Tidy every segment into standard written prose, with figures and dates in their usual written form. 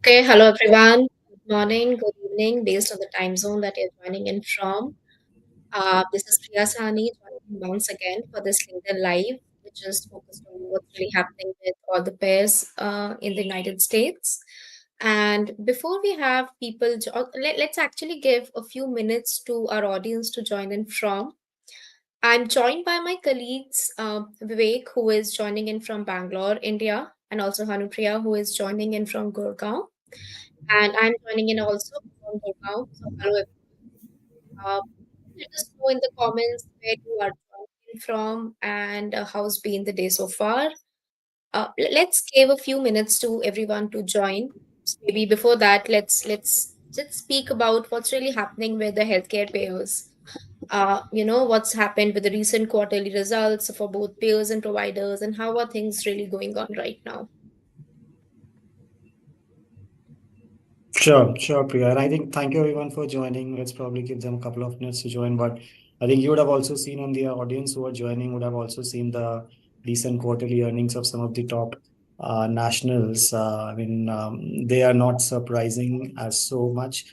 Okay, hello everyone. Good morning, good evening, based on the time zone that you're joining in from. This is Priya Sahani joining once again for this LinkedIn Live, which is focused on what's really happening with all the pairs in the United States. And before we have people, let's actually give a few minutes to our audience to join in from. I'm joined by my colleagues, Vivek, who is joining in from Bangalore, India, and also Hanupriya, who is joining in from Gurgaon. And I'm joining in also from Gurgaon. So hello everyone. Let us know in the comments where you are joining from and how's been the day so far. Let's give a few minutes to everyone to join. So maybe before that, let's speak about what's really happening with the healthcare payers. What's happened with the recent quarterly results for both payers and providers, and how are things really going on right now? Sure, Priya. And I think thank you everyone for joining. Let's probably give them a couple of minutes to join. But I think you would have also seen on the audience who are joining would have also seen the recent quarterly earnings of some of the top nationals. They are not surprising as so much.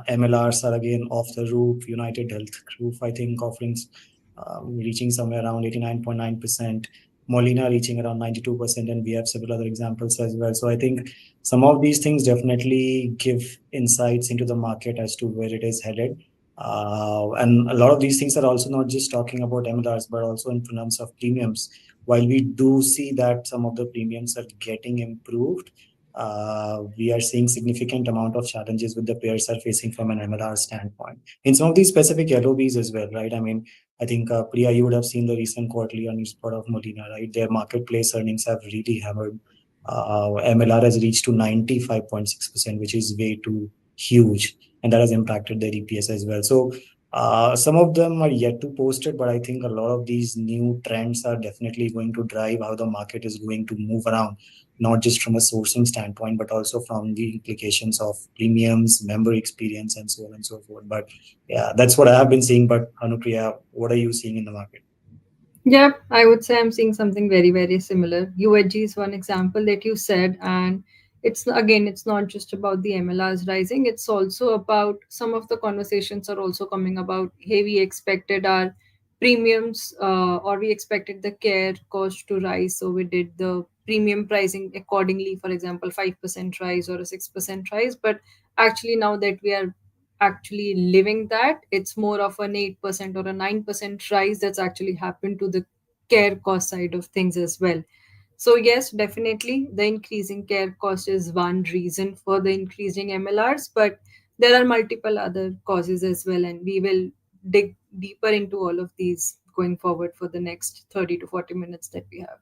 MLRs are again off the roof. United Health Group, I think, offerings reaching somewhere around 89.9%. Molina reaching around 92%, and we have several other examples as well. So I think some of these things definitely give insights into the market as to where it is headed. And a lot of these things are also not just talking about MLRs, but also in terms of premiums. While we do see that some of the premiums are getting improved, we are seeing significant amount of challenges with the payers are facing from an MLR standpoint. In some of these specific LOBs as well, right? I think Priya, you would have seen the recent quarterly earnings report of Molina, right? Their marketplace earnings have really hammered. MLR has reached to 95.6%, which is way too huge, and that has impacted their EPS as well. So some of them are yet to post it, but I think a lot of these new trends are definitely going to drive how the market is going to move around, not just from a sourcing standpoint, but also from the implications of premiums, member experience, and so on and so forth. But yeah, that's what I have been seeing. But Anupriya, what are you seeing in the market? Yeah, I would say I'm seeing something very, very similar. UHG is one example that you said, and it's not just about the MLRs rising, it's also about some of the conversations are also coming about, hey, we expected our premiums or we expected the care cost to rise, so we did the premium pricing accordingly, for example, 5% rise or a 6% rise. But actually, now that we are actually living that, it's more of an 8% or a 9% rise that's actually happened to the care cost side of things as well. So yes, definitely the increasing care cost is one reason for the increasing MLRs, but there are multiple other causes as well, and we will dig deeper into all of these going forward for the next 30 to 40 minutes that we have.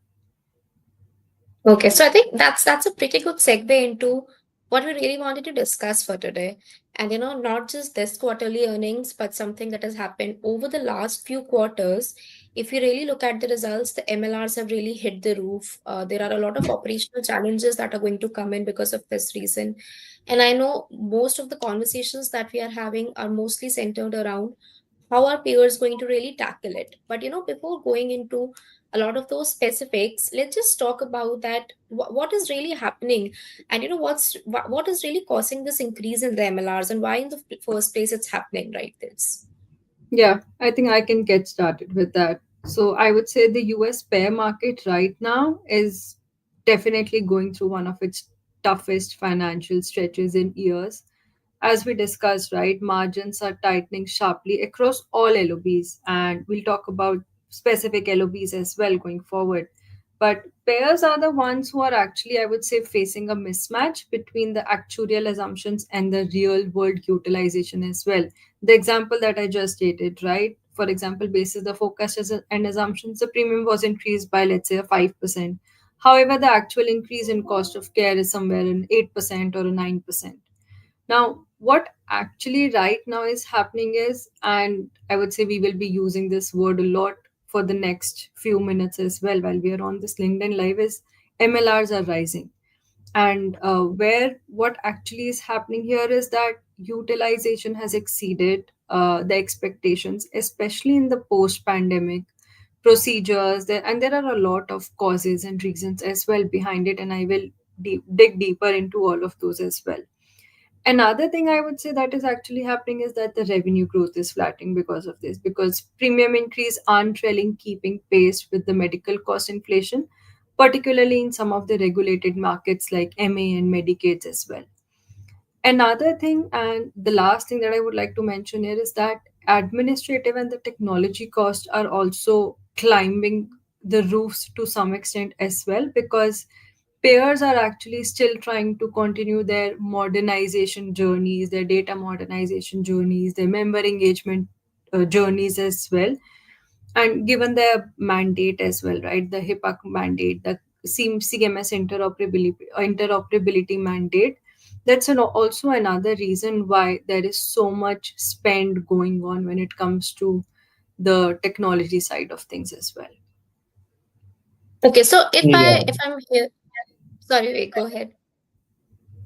Okay, so I think that's a pretty good segue into what we really wanted to discuss for today. And not just this quarterly earnings, but something that has happened over the last few quarters. If you really look at the results, the MLRs have really hit the roof. There are a lot of operational challenges that are going to come in because of this reason. And I know most of the conversations that we are having are mostly centered around how are peers going to really tackle it. But before going into a lot of those specifics, let's just talk about that what is really happening, and what is really causing this increase in the MLRs, and why in the first place it's happening, right? This. Yeah, I think I can get started with that. So I would say the US pair market right now is definitely going through one of its toughest financial stretches in years. As we discussed, right, margins are tightening sharply across all LOBs, and we'll talk about specific LOBs as well going forward. But payers are the ones who are actually, I would say, facing a mismatch between the actuarial assumptions and the real world utilization as well. The example that I just stated, right? For example, basis the forecast and assumptions, the premium was increased by, let's say, a 5%. However, the actual increase in cost of care is somewhere in 8% or a 9%. Now, what actually right now is happening is, and I would say we will be using this word a lot for the next few minutes as well while we are on this LinkedIn Live, is MLRs are rising. And where what actually is happening here is that utilization has exceeded the expectations, especially in the post pandemic procedures there, and there are a lot of causes and reasons as well behind it, and I will dig deeper into all of those as well. Another thing I would say that is actually happening is that the revenue growth is flattening because of this, because premium increase aren't really keeping pace with the medical cost inflation, particularly in some of the regulated markets like MA and Medicaid as well. Another thing, and the last thing that I would like to mention here, is that administrative and the technology costs are also climbing the roofs to some extent as well, because payers are actually still trying to continue their modernization journeys, their data modernization journeys, their member engagement journeys as well. And given their mandate as well, right, the HIPAA mandate, the CMS interoperability mandate, that's also another reason why there is so much spend going on when it comes to the technology side of things as well. Okay, so Yeah. if I'm here, sorry, wait, go ahead.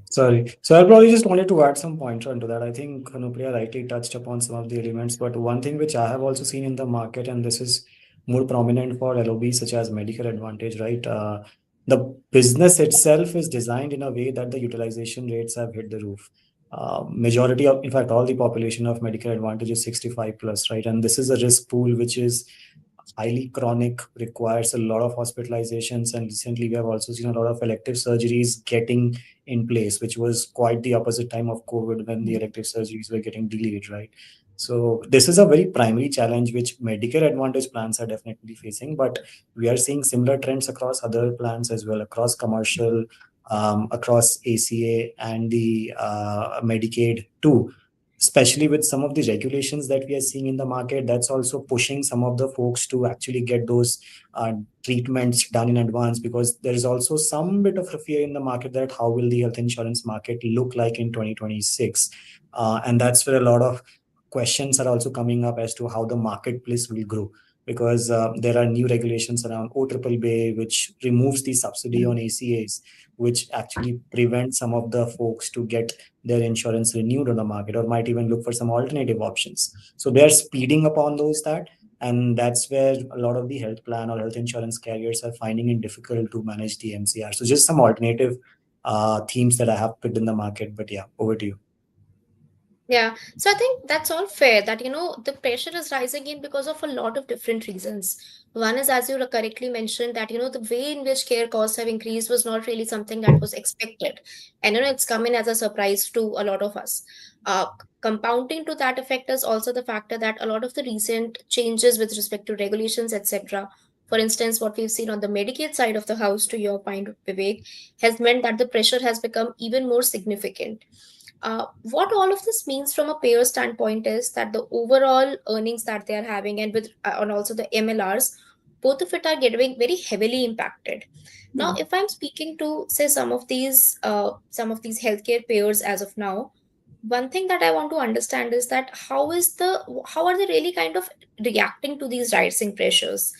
Sorry. So I probably just wanted to add some pointer into that. I think Anupriya rightly touched upon some of the elements, but one thing which I have also seen in the market, and this is more prominent for LOBs such as Medicare Advantage, right? The business itself is designed in a way that the utilization rates have hit the roof. Majority of, in fact, all the population of Medicare Advantage is 65 plus, right? And this is a risk pool which is highly chronic, requires a lot of hospitalizations. And recently, we have also seen a lot of elective surgeries getting in place, which was quite the opposite time of COVID when the elective surgeries were getting delayed, right? So this is a very primary challenge which Medicare Advantage plans are definitely facing, but we are seeing similar trends across other plans as well, across commercial, across ACA and the Medicaid too, especially with some of the regulations that we are seeing in the market. That's also pushing some of the folks to actually get those uh, treatments done in advance, because there is also some bit of a fear in the market that how will the health insurance market look like in 2026. And that's where a lot of questions are also coming up as to how the marketplace will grow, because there are new regulations around OBBA, which removes the subsidy on ACAs, which actually prevents some of the folks to get their insurance renewed on the market, or might even look for some alternative options. So they are speeding up on those that, and that's where a lot of the health plan or health insurance carriers are finding it difficult to manage the MCR. So just some alternative themes that I have put in the market. But yeah, over to you. Yeah, so I think that's all fair that, the pressure is rising in because of a lot of different reasons. One is, as you correctly mentioned, that, the way in which care costs have increased was not really something that was expected. And, it's come in as a surprise to a lot of us. Compounding to that effect is also the factor that a lot of the recent changes with respect to regulations, etc. For instance, what we've seen on the Medicaid side of the house, to your point, Vivek, has meant that the pressure has become even more significant. What all of this means from a payer standpoint is that the overall earnings that they are having, and also the MLRs, both of it are getting very heavily impacted. Now, if I'm speaking to say some of these healthcare payers as of now, one thing that I want to understand is that how are they really kind of reacting to these rising pressures?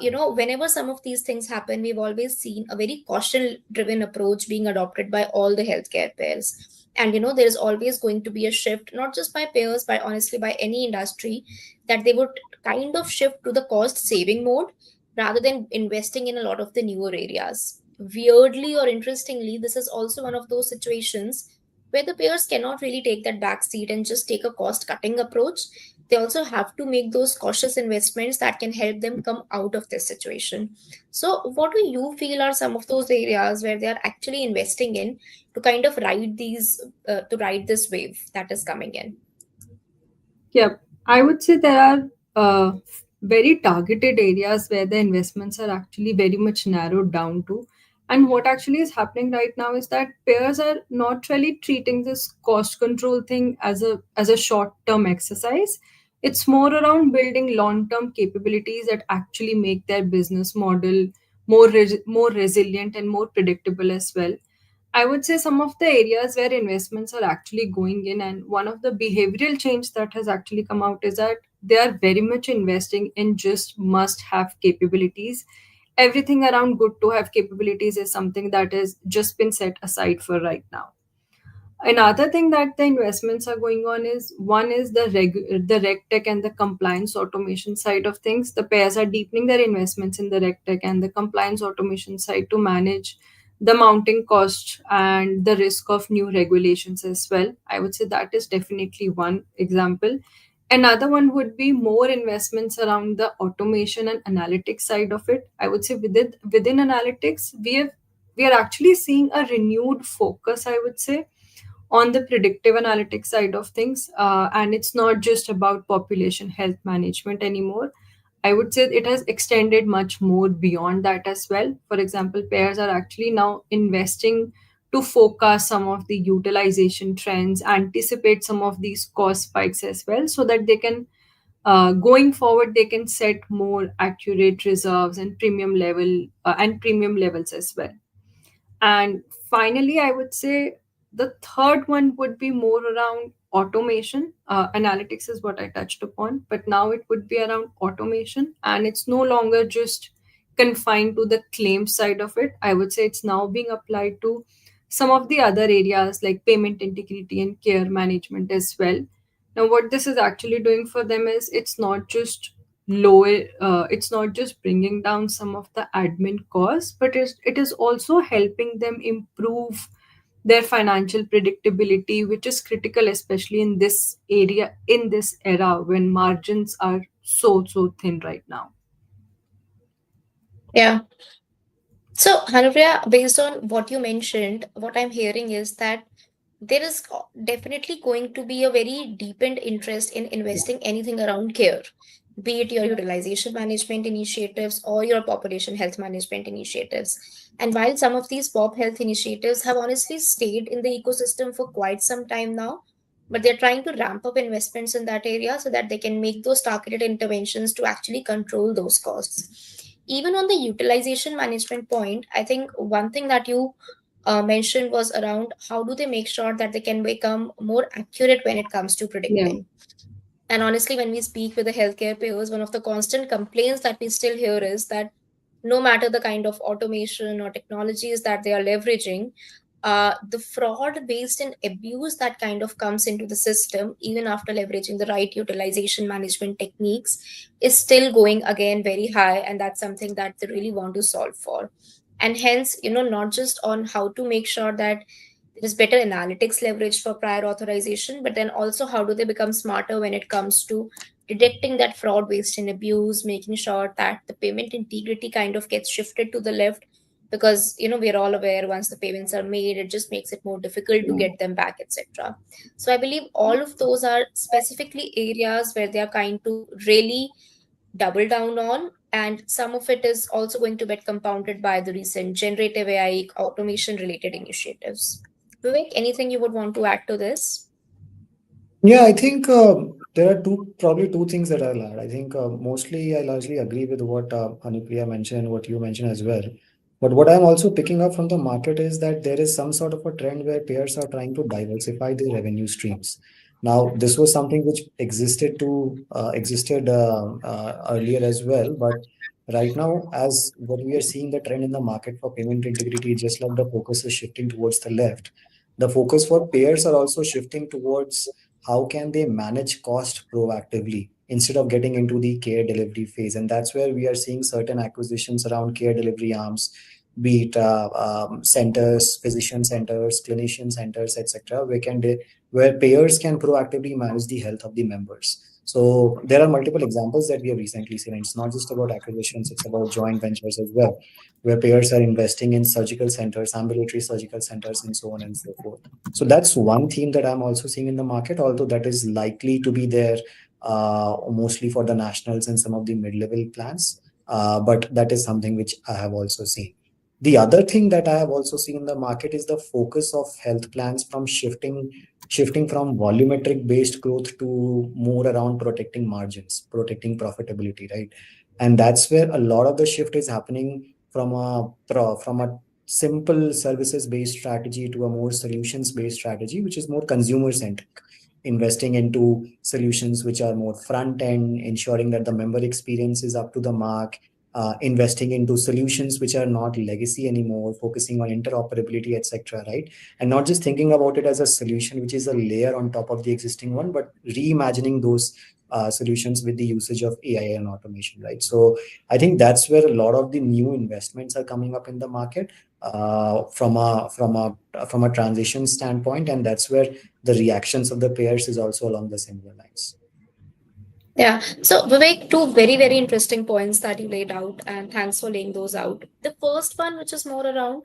Whenever some of these things happen, we've always seen a very caution driven approach being adopted by all the healthcare payers. And there is always going to be a shift, not just by payers, but honestly by any industry, that they would kind of shift to the cost saving mode rather than investing in a lot of the newer areas. Weirdly or interestingly, this is also one of those situations where the payers cannot really take that back seat and just take a cost cutting approach. They also have to make those cautious investments that can help them come out of this situation. So, what do you feel are some of those areas where they are actually investing in to kind of ride this wave that is coming in? Yeah, I would say there are very targeted areas where the investments are actually very much narrowed down to. And what actually is happening right now is that payers are not really treating this cost control thing as a short term exercise. It's more around building long term capabilities that actually make their business model more resilient and more predictable as well. I would say some of the areas where investments are actually going in, and one of the behavioral change that has actually come out is that they are very much investing in just must have capabilities. Everything around good to have capabilities is something that has just been set aside for right now. Another thing that the investments are going on is one is the reg tech and the compliance automation side of things. The pairs are deepening their investments in the reg tech and the compliance automation side to manage the mounting cost and the risk of new regulations as well. I would say that is definitely one example. Another one would be more investments around the automation and analytics side of it. I would say within analytics, we are actually seeing a renewed focus, I would say, on the predictive analytics side of things. And it's not just about population health management anymore. I would say it has extended much more beyond that as well. For example, payers are actually now investing to forecast some of the utilization trends, anticipate some of these cost spikes as well, so that they can, going forward, they can set more accurate reserves and premium levels as well. And finally, I would say the third one would be more around automation. Analytics is what I touched upon, but now it would be around automation, and it's no longer just confined to the claim side of it. I would say it's now being applied to some of the other areas like payment integrity and care management as well. Now, what this is actually doing for them is it's not just bringing down some of the admin costs, but it is also helping them improve their financial predictability, which is critical, especially in this area, in this era when margins are so thin right now. Yeah. So, Hanupriya, based on what you mentioned, what I'm hearing is that there is definitely going to be a very deepened interest in investing anything around care, be it your utilization management initiatives or your population health management initiatives. And while some of these pop health initiatives have honestly stayed in the ecosystem for quite some time now, but they're trying to ramp up investments in that area so that they can make those targeted interventions to actually control those costs. Even on the utilization management point, I think one thing that you mentioned was around how do they make sure that they can become more accurate when it comes to Yeah. predicting. And honestly, when we speak with the healthcare payers, one of the constant complaints that we still hear is that no matter the kind of automation or technologies that they are leveraging, the fraud based and abuse that kind of comes into the system, even after leveraging the right utilization management techniques, is still going again very high. And that's something that they really want to solve for. And hence, not just on how to make sure that there is better analytics leverage for prior authorization, but then also how do they become smarter when it comes to detecting that fraud, waste, and abuse, making sure that the payment integrity kind of gets shifted to the left, because we're all aware once the payments are made, it just makes it more difficult to get them back, etc. So I believe all of those are specifically areas where they are kind to really double down on, and some of it is also going to get compounded by the recent generative AI automation related initiatives. Vivek, anything you would want to add to this? Yeah, I think there are probably two things that I'll add. I think mostly I largely agree with what Anupriya mentioned, what you mentioned as well. But what I'm also picking up from the market is that there is some sort of a trend where payers are trying to diversify their revenue streams. Now, this was something which existed earlier as well, but right now, as what we are seeing the trend in the market for payment integrity, just like the focus is shifting towards the left, the focus for payers are also shifting towards how can they manage cost proactively instead of getting into the care delivery phase. And that's where we are seeing certain acquisitions around care delivery arms, be it centers, physician centers, clinician centers, etc., where payers can proactively manage the health of the members. So there are multiple examples that we have recently seen. It's not just about acquisitions, it's about joint ventures as well, where payers are investing in surgical centers, ambulatory surgical centers, and so on and so forth. So that's one theme that I'm also seeing in the market, although that is likely to be there mostly for the nationals and some of the mid-level plans. But that is something which I have also seen. The other thing that I have also seen in the market is the focus of health plans from shifting from volumetric based growth to more around protecting margins, protecting profitability, right? And that's where a lot of the shift is happening from a simple services based strategy to a more solutions based strategy, which is more consumer centric, investing into solutions which are more front end, ensuring that the member experience is up to the mark, investing into solutions which are not legacy anymore, focusing on interoperability, etc. Right, and not just thinking about it as a solution which is a layer on top of the existing one, but reimagining those solutions with the usage of AI and automation. Right, so I think that's where a lot of the new investments are coming up in the market from a transition standpoint, and that's where the reactions of the payers is also along the similar lines. Yeah. So, Vivek, two very, very interesting points that you laid out, and thanks for laying those out. The first one, which is more around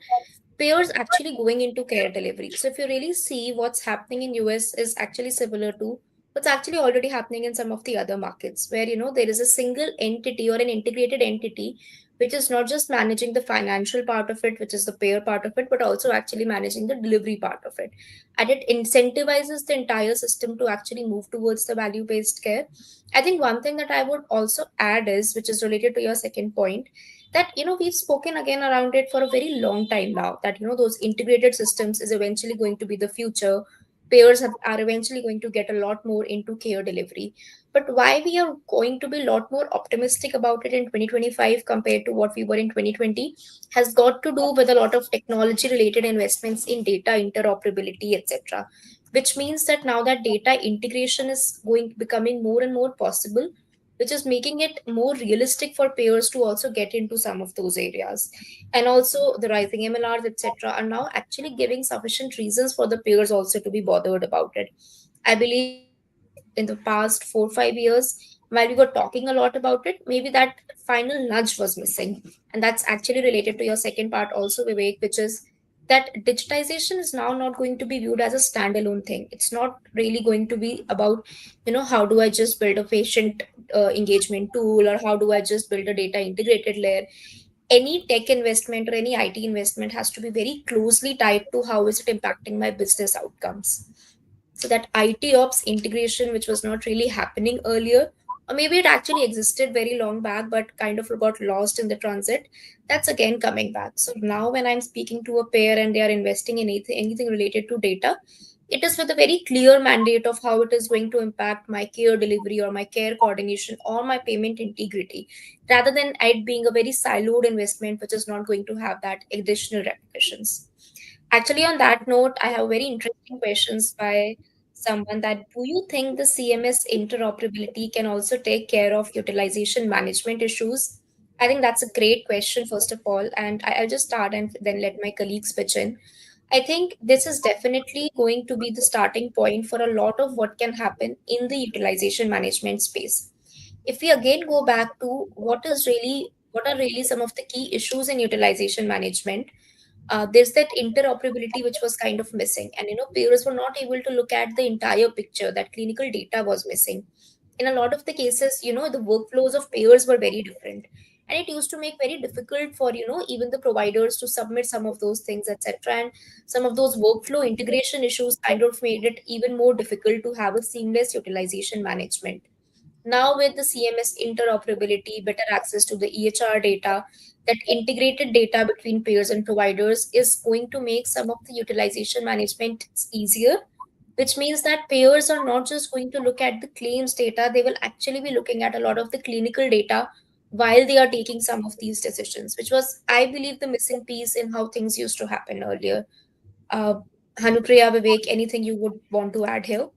payers actually going into care delivery. So if you really see what's happening in US is actually similar to what's actually already happening in some of the other markets where there is a single entity or an integrated entity which is not just managing the financial part of it, which is the payer part of it, but also actually managing the delivery part of it. And it incentivizes the entire system to actually move towards the value based care. I think one thing that I would also add is, which is related to your second point, that we've spoken again around it for a very long time now, that those integrated systems is eventually going to be the future. Payers are eventually going to get a lot more into care delivery. But why we are going to be a lot more optimistic about it in 2025 compared to what we were in 2020 has got to do with a lot of technology related investments in data interoperability, etc., which means that now that data integration is going becoming more and more possible, which is making it more realistic for payers to also get into some of those areas. And also, the rising MLRs, etc., are now actually giving sufficient reasons for the payers also to be bothered about it. I believe in the past 4 5 years, while we were talking a lot about it, maybe that final nudge was missing. And that's actually related to your second part, also, Vivek, which is that digitization is now not going to be viewed as a standalone thing. It's not really going to be about, how do I just build a patient engagement tool, or how do I just build a data integrated layer. Any tech investment or any IT investment has to be very closely tied to how is it impacting my business outcomes. So that IT ops integration, which was not really happening earlier, or maybe it actually existed very long back but kind of got lost in the transit, that's again coming back. So now when I'm speaking to a pair and they are investing in anything related to data, it is with a very clear mandate of how it is going to impact my care delivery or my care coordination or my payment integrity, rather than it being a very siloed investment which is not going to have that additional repercussions. Actually, on that note, I have very interesting questions by someone that, do you think the CMS interoperability can also take care of utilization management issues? I think that's a great question, first of all, and I'll just start and then let my colleagues pitch in. I think this is definitely going to be the starting point for a lot of what can happen in the utilization management space. If we again go back to what are really some of the key issues in utilization management, there's that interoperability which was kind of missing, and payers were not able to look at the entire picture. That clinical data was missing in a lot of the cases. The workflows of payers were very different, and it used to make very difficult for even the providers to submit some of those things, etc. And some of those workflow integration issues kind of made it even more difficult to have a seamless utilization management. Now, with the CMS interoperability, better access to the EHR data, that integrated data between payers and providers is going to make some of the utilization management easier, which means that payers are not just going to look at the claims data, they will actually be looking at a lot of the clinical data while they are taking some of these decisions, which was, I believe, the missing piece in how things used to happen earlier. Uh, Hanupriya, Vivek, anything you would want to add here?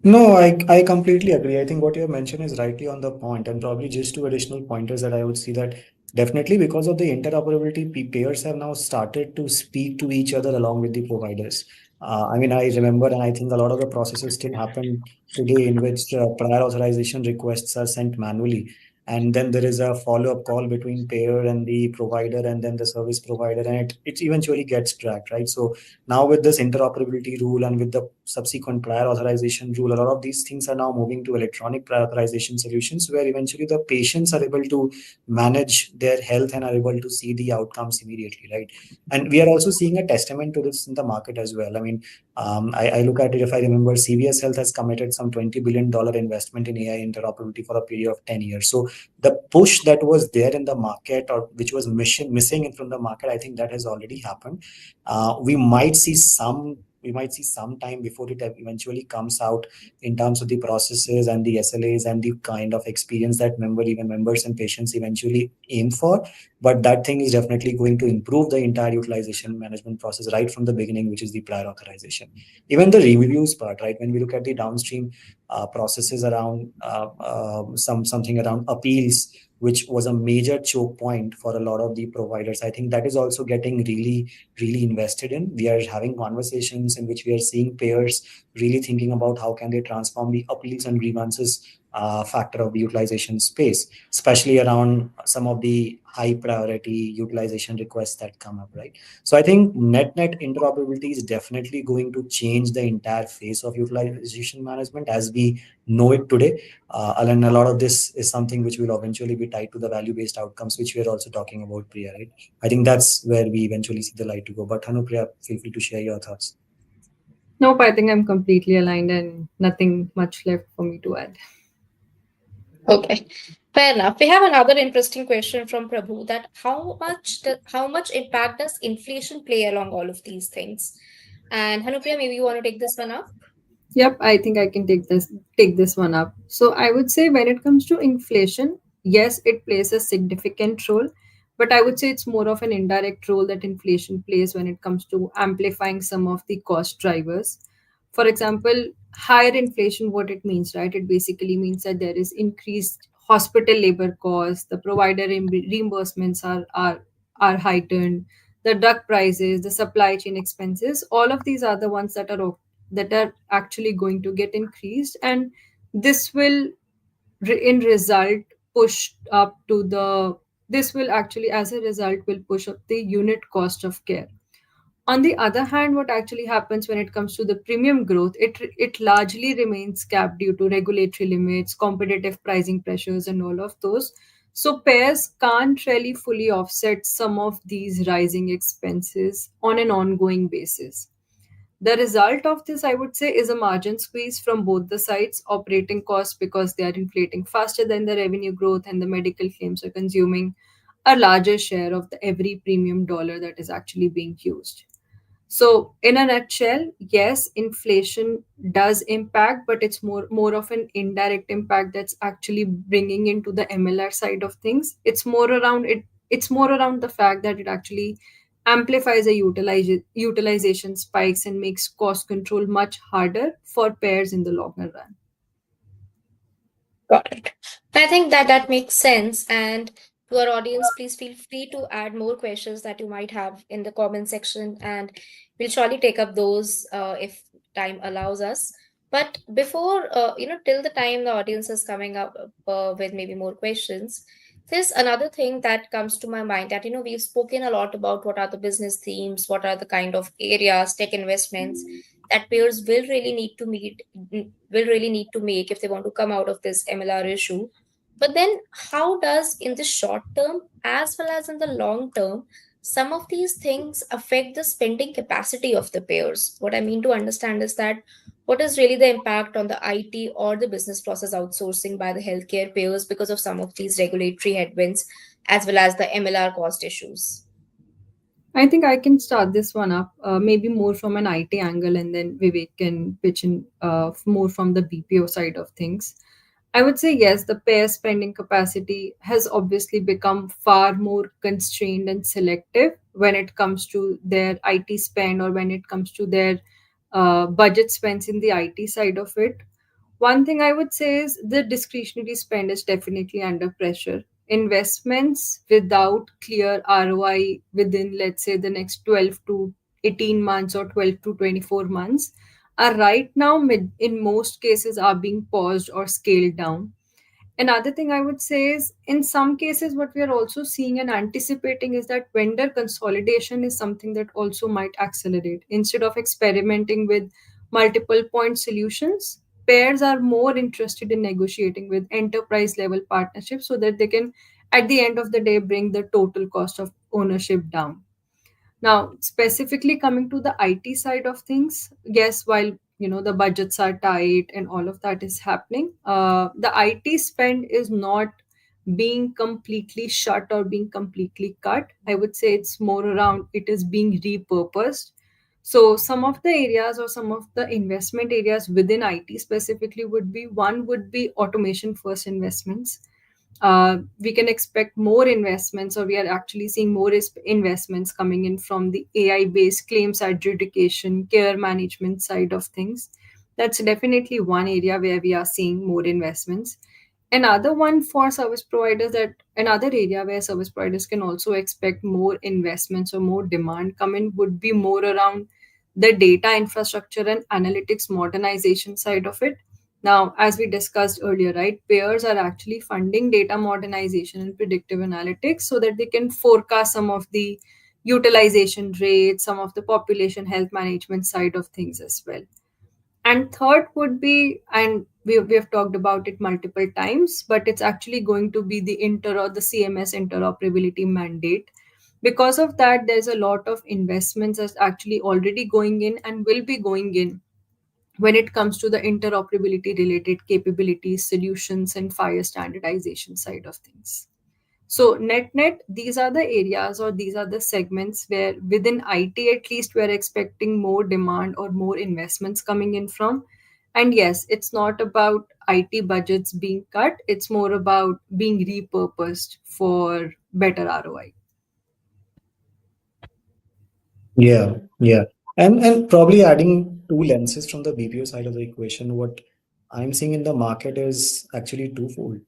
No, I completely agree. I think what you have mentioned is rightly on the point, and probably just two additional pointers that I would see that definitely because of the interoperability, payers have now started to speak to each other along with the providers. I mean, I remember, and I think a lot of the processes still happen today in which prior authorization requests are sent manually. And then there is a follow-up call between payer and the provider and then the service provider, and it eventually gets tracked, right? So now with this interoperability rule and with the subsequent prior authorization rule, a lot of these things are now moving to electronic prior authorization solutions where eventually the patients are able to manage their health and are able to see the outcomes immediately, right? And we are also seeing a testament to this in the market as well. I mean, I look at it, if I remember, CVS Health has committed some $20 billion investment in AI interoperability for a period of 10 years. So the push that was there in the market, or which was missing from the market, I think that has already happened. We might see some we might see some time before it eventually comes out in terms of the processes and the SLAs and the kind of experience that members and patients eventually aim for. But that thing is definitely going to improve the entire utilization management process right from the beginning, which is the prior authorization. Even the reviews part, right? When we look at the downstream processes around something around appeals, which was a major choke point for a lot of the providers. I think that is also getting really invested in. We are having conversations in which we are seeing payers really thinking about how can they transform the appeals and grievances factor of the utilization space, especially around some of the high priority utilization requests that come up, right? So I think net interoperability is definitely going to change the entire face of utilization management as we know it today. And a lot of this is something which will eventually be tied to the value-based outcomes, which we are also talking about, Priya, right? I think that's where we eventually see the light to go. But Hanu, Priya, feel free to share your thoughts. Nope, I think I'm completely aligned and nothing much left for me to add. Okay, fair enough. We have another interesting question from Prabhu, that how much impact does inflation play along all of these things? And Hanupriya, maybe you want to take this one up? Yep, I think I can take this one up. So I would say when it comes to inflation, yes, it plays a significant role, but I would say it's more of an indirect role that inflation plays when it comes to amplifying some of the cost drivers. For example, higher inflation, what it means, right? It basically means that there is increased hospital labor costs, the provider reimbursements are heightened, the drug prices, the supply chain expenses, all of these are the ones that are actually going to get increased, and this will in result push up to the this will actually as a result will push up the unit cost of care. On the other hand, what actually happens when it comes to the premium growth, it largely remains capped due to regulatory limits, competitive pricing pressures, and all of those. So payers can't really fully offset some of these rising expenses on an ongoing basis. The result of this, I would say, is a margin squeeze from both the sides. Operating costs, because they are inflating faster than the revenue growth, and the medical claims are consuming a larger share of the every premium dollar that is actually being used. So, in a nutshell, yes, inflation does impact, but it's more of an indirect impact that's actually bringing into the MLR side of things. It's more around it. It's more around the fact that it actually amplifies a utilization spikes and makes cost control much harder for payers in the longer run. Got it. I think that that makes sense. And to our audience, please feel free to add more questions that you might have in the comment section, and we'll surely take up those if time allows us. But before, till the time the audience is coming up with maybe more questions, there's another thing that comes to my mind, that, we've spoken a lot about what are the business themes, what are the kind of areas, tech investments that payers will really need to make if they want to come out of this MLR issue. But then, how does, in the short term as well as in the long term, some of these things affect the spending capacity of the payers? What I mean to understand is that what is really the impact on the IT or the business process outsourcing by the healthcare payers because of some of these regulatory headwinds as well as the MLR cost issues? I think I can start this one up, maybe more from an IT angle, and then Vivek can pitch in more from the BPO side of things. I would say yes, the payer spending capacity has obviously become far more constrained and selective when it comes to their IT spend, or when it comes to their budget spends in the IT side of it. One thing I would say is the discretionary spend is definitely under pressure. Investments without clear ROI within, let's say, the next 12 to 18 months or 12 to 24 months are right now, in most cases, are being paused or scaled down. Another thing I would say is, in some cases, what we are also seeing and anticipating is that vendor consolidation is something that also might accelerate. Instead of experimenting with multiple point solutions, pairs are more interested in negotiating with enterprise level partnerships so that they can, at the end of the day, bring the total cost of ownership down. Now, specifically coming to the IT side of things, yes, while the budgets are tight and all of that is happening, the IT spend is not being completely shut or being completely cut. I would say it's more around it is being repurposed. So some of the areas or some of the investment areas within IT specifically would be, one would be automation first investments. We can expect more investments, or we are actually seeing more investments coming in from the AI based claims adjudication, care management side of things. That's definitely one area where we are seeing more investments. Another one for service providers, that another area where service providers can also expect more investments or more demand come in, would be more around the data infrastructure and analytics modernization side of it. Now, as we discussed earlier, right, payers are actually funding data modernization and predictive analytics so that they can forecast some of the utilization rates, some of the population health management side of things as well. And third would be, and we have talked about it multiple times, but it's actually going to be the inter or the CMS interoperability mandate. Because of that, there's a lot of investments that's actually already going in and will be going in when it comes to the interoperability related capabilities, solutions, and fire standardization side of things. So net, these are the areas or these are the segments where within IT at least we're expecting more demand or more investments coming in from. And yes, it's not about IT budgets being cut, it's more about being repurposed for better ROI. Yeah, yeah. And probably adding two lenses from the BPO side of the equation, what I'm seeing in the market is actually twofold.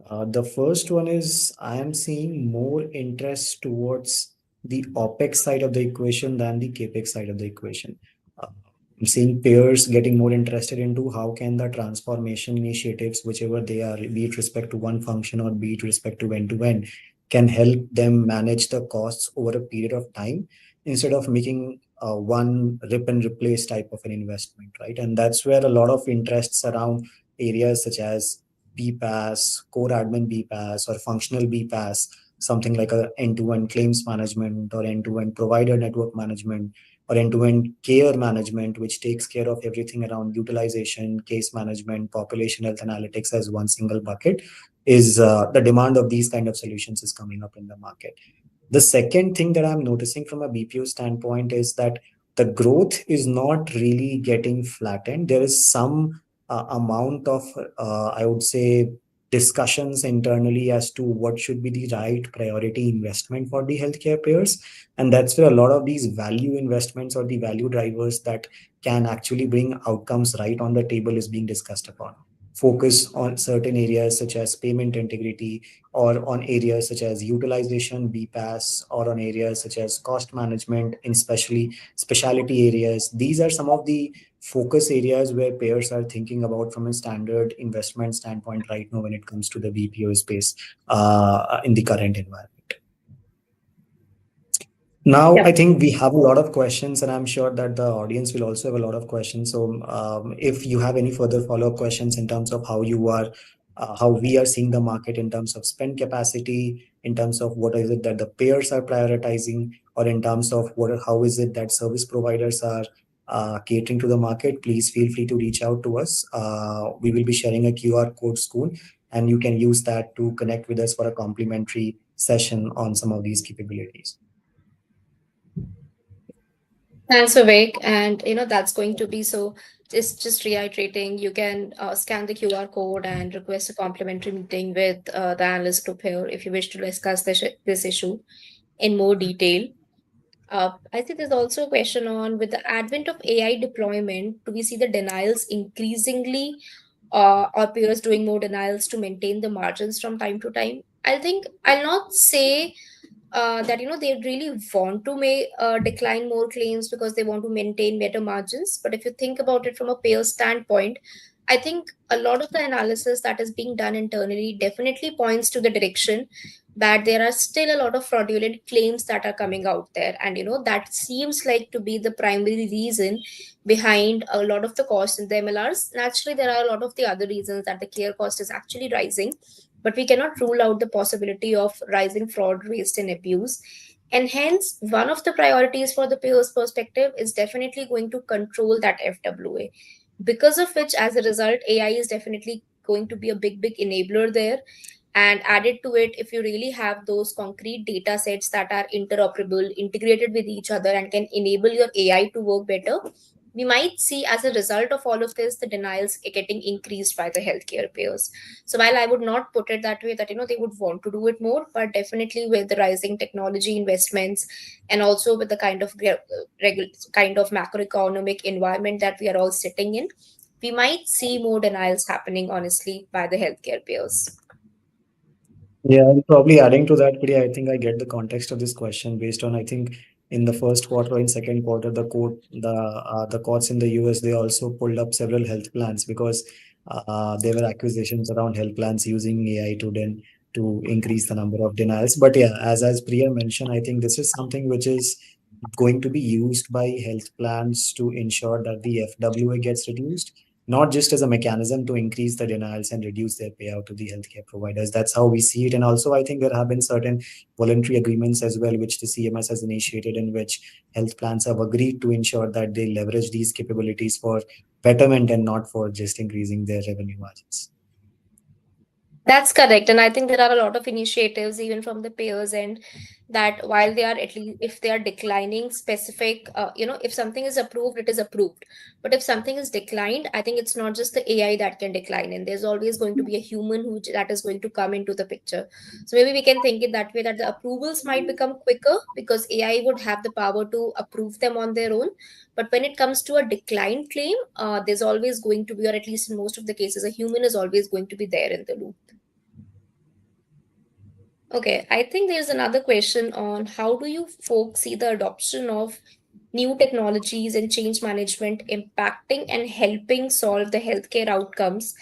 The first one is I am seeing more interest towards the OpEx side of the equation than the CapEx side of the equation. Uh, I'm seeing peers getting more interested into how can the transformation initiatives, whichever they are, be it respect to one function or be it respect to end, can help them manage the costs over a period of time instead of making one rip and replace type of an investment, right? And that's where a lot of interests around areas such as BPaaS, core admin BPaaS, or functional BPaaS, something like a end-to-end claims management or end-to-end provider network management or end-to-end care management, which takes care of everything around utilization, case management, population health analytics as one single bucket, is the demand of these kind of solutions is coming up in the market. The second thing that I'm noticing from a BPO standpoint is that the growth is not really getting flattened. There is some amount of, I would say, discussions internally as to what should be the right priority investment for the healthcare payers. And that's where a lot of these value investments or the value drivers that can actually bring outcomes right on the table is being discussed upon. Focus on certain areas such as payment integrity, or on areas such as utilization, BPaaS, or on areas such as cost management, in specially specialty areas. These are some of the focus areas where payers are thinking about from a standard investment standpoint right now when it comes to the BPO space in the current environment. Now, Yeah. I think we have a lot of questions, and I'm sure that the audience will also have a lot of questions. So, if you have any further follow-up questions in terms of how we are seeing the market in terms of spend capacity, in terms of what is it that the payers are prioritizing, or in terms of how is it that service providers are catering to the market, please feel free to reach out to us. We will be sharing a QR code soon, and you can use that to connect with us for a complimentary session on some of these capabilities. Thanks, Vivek. And that's going to be so. Just reiterating, you can scan the QR code and request a complimentary meeting with the analyst group here if you wish to discuss this issue in more detail. I think there's also a question on with the advent of AI deployment, do we see the denials increasingly, or peers doing more denials to maintain the margins from time to time? I think I'll not say that they really want to decline more claims because they want to maintain better margins. But if you think about it from a payer standpoint, I think a lot of the analysis that is being done internally definitely points to the direction that there are still a lot of fraudulent claims that are coming out there, and that seems like to be the primary reason behind a lot of the costs in the MLRs. Naturally, there are a lot of the other reasons that the care cost is actually rising, but we cannot rule out the possibility of rising fraud, waste, and abuse. And hence, one of the priorities for the payer's perspective is definitely going to control that FWA. Because of which, as a result, AI is definitely going to be a big, big enabler there. And added to it, if you really have those concrete data sets that are interoperable, integrated with each other, and can enable your AI to work better, we might see as a result of all of this the denials getting increased by the healthcare payers. So while I would not put it that way that they would want to do it more, but definitely with the rising technology investments and also with the kind of kind of macroeconomic environment that we are all sitting in, we might see more denials happening honestly by the healthcare payers. Yeah, and probably adding to that, Priya, I think I get the context of this question based on, I think in the first quarter or in second quarter, the courts in the US, they also pulled up several health plans because there were accusations around health plans using AI to increase the number of denials. But yeah, as Priya mentioned, I think this is something which is going to be used by health plans to ensure that the FWA gets reduced, not just as a mechanism to increase the denials and reduce their payout to the healthcare providers. That's how we see it. And also, I think there have been certain voluntary agreements as well, which the CMS has initiated, in which health plans have agreed to ensure that they leverage these capabilities for betterment and not for just increasing their revenue margins. That's correct. And I think there are a lot of initiatives, even from the payers end, that while they are at least, if they are declining specific, if something is approved, it is approved. But if something is declined, I think it's not just the AI that can decline, and there's always going to be a human that is going to come into the picture. So maybe we can think it that way, that the approvals might become quicker because AI would have the power to approve them on their own. But when it comes to a decline claim, there's always going to be, or at least in most of the cases, a human is always going to be there in the loop. Okay, I think there's another question on how do you folks see the adoption of new technologies and change management impacting and helping solve the healthcare outcomes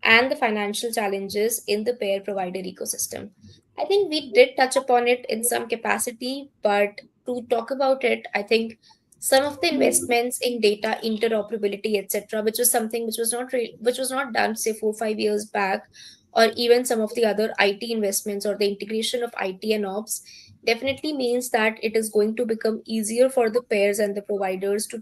and the financial challenges in the payer provider ecosystem? I think we did touch upon it in some capacity, but to talk about it, I think some of the investments in data interoperability, etc., which was something which was which was not done say 4 5 years back, or even some of the other IT investments or the integration of IT and ops, definitely means that it is going to become easier for the payers and the providers to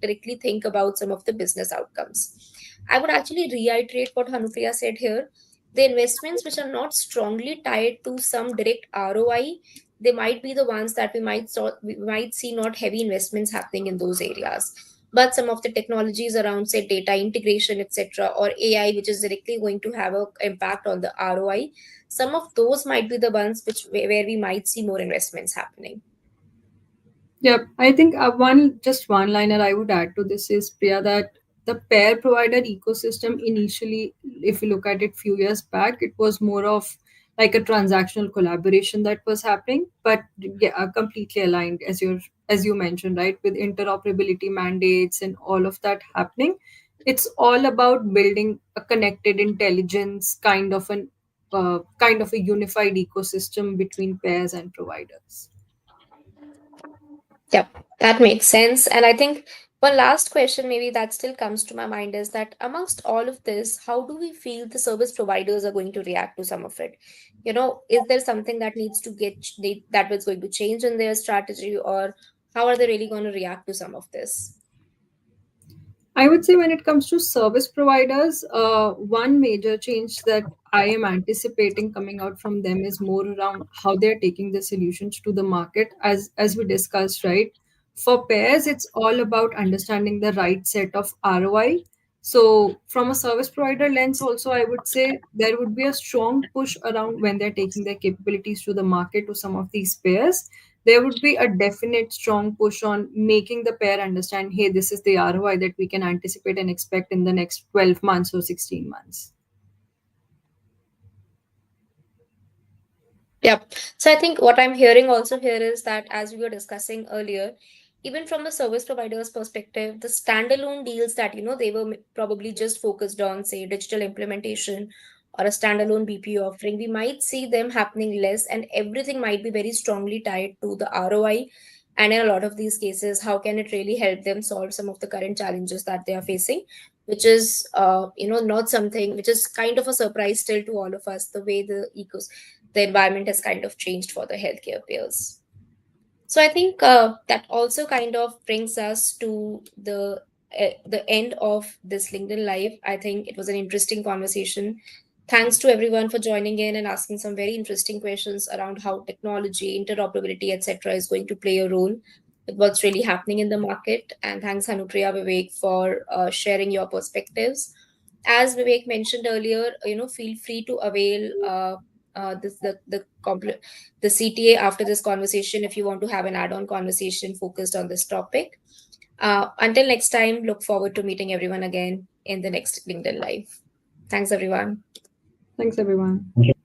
directly think about some of the business outcomes. I would actually reiterate what Hanupriya said here. The investments which are not strongly tied to some direct ROI, they might be the ones that we might see not heavy investments happening in those areas. But some of the technologies around, say, data integration, etc., or AI, which is directly going to have an impact on the ROI, some of those might be the ones where we might see more investments happening. Yep, I think one liner I would add to this is, Priya, that the pair provider ecosystem initially, if you look at it few years back, it was more of like a transactional collaboration that was happening, but yeah, completely aligned as you mentioned, right, with interoperability mandates and all of that happening. It's all about building a connected intelligence kind of a unified ecosystem between pairs and providers. Yep, that makes sense. And I think one last question, maybe that still comes to my mind, is that amongst all of this, how do we feel the service providers are going to react to some of it? Is there something that needs to that was going to change in their strategy, or how are they really going to react to some of this? I would say when it comes to service providers, one major change that I am anticipating coming out from them is more around how they're taking the solutions to the market. As we discussed, right? For pairs, it's all about understanding the right set of ROI. So, from a service provider lens, also, I would say there would be a strong push around when they're taking their capabilities to the market to some of these pairs. There would be a definite strong push on making the pair understand, hey, this is the ROI that we can anticipate and expect in the next 12 months or 16 months. Yep. So I think what I'm hearing also here is that, as we were discussing earlier, even from the service provider's perspective, the standalone deals that they were probably just focused on, say, digital implementation or a standalone BPO offering, we might see them happening less, and everything might be very strongly tied to the ROI. And in a lot of these cases, how can it really help them solve some of the current challenges that they are facing? Which is, not something which is kind of a surprise still to all of us, the way the environment has kind of changed for the healthcare payers. So I think that also kind of brings us to the end of this LinkedIn Live. I think it was an interesting conversation Thanks to everyone for joining in and asking some very interesting questions around how technology, interoperability, etc., is going to play a role with what's really happening in the market. And thanks, Hanupriya, Vivek, for sharing your perspectives. As Vivek mentioned earlier, feel free to avail this the CTA after this conversation if you want to have an add-on conversation focused on this topic. Until next time, look forward to meeting everyone again in the next LinkedIn Live. Thanks, everyone. Thanks, everyone. Thank you.